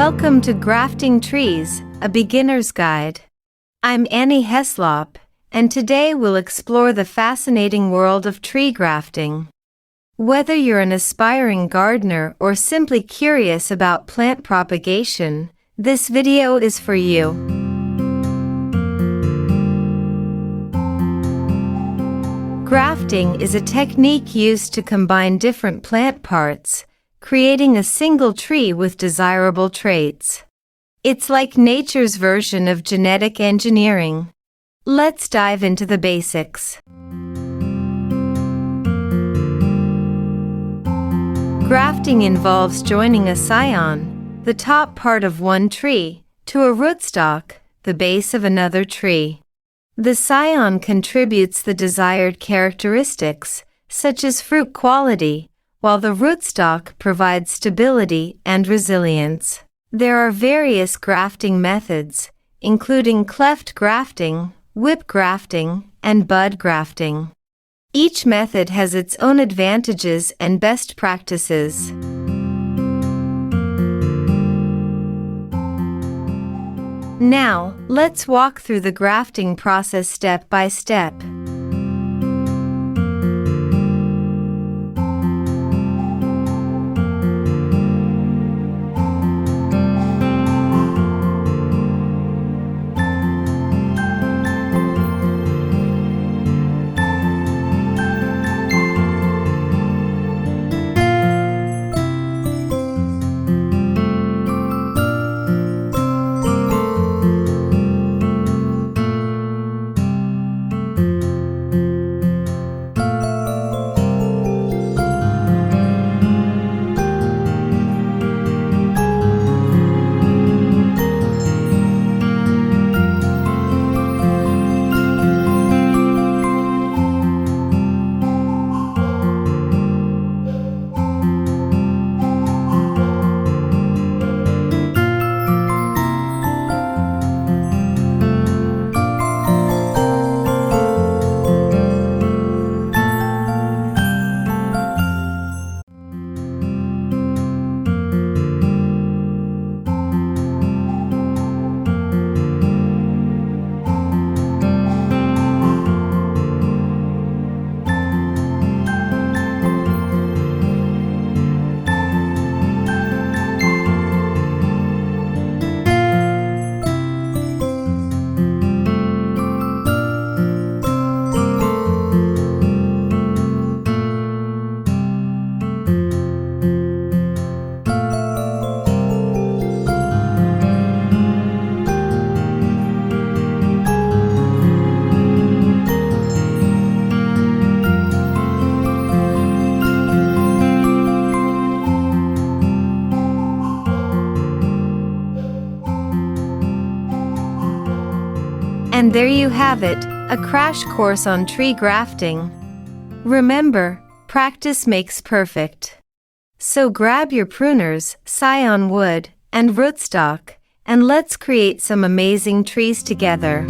Welcome to Grafting Trees, a beginner's guide. I'm Annie Heslop, and today we'll explore the fascinating world of tree grafting. Whether you're an aspiring gardener or simply curious about plant propagation, this video is for you. Grafting is a technique used to combine different plant parts, creating a single tree with desirable traits. It's like nature's version of genetic engineering. Let's dive into the basics. Grafting involves joining a scion, the top part of one tree, to a rootstock, the base of another tree. The scion contributes the desired characteristics, such as fruit quality, while the rootstock provides stability and resilience. There are various grafting methods, including cleft grafting, whip grafting, and bud grafting. Each method has its own advantages and best practices. Now, let's walk through the grafting process step by step. And there you have it, a crash course on tree grafting. Remember, practice makes perfect. So grab your pruners, scion wood, and rootstock, and let's create some amazing trees together.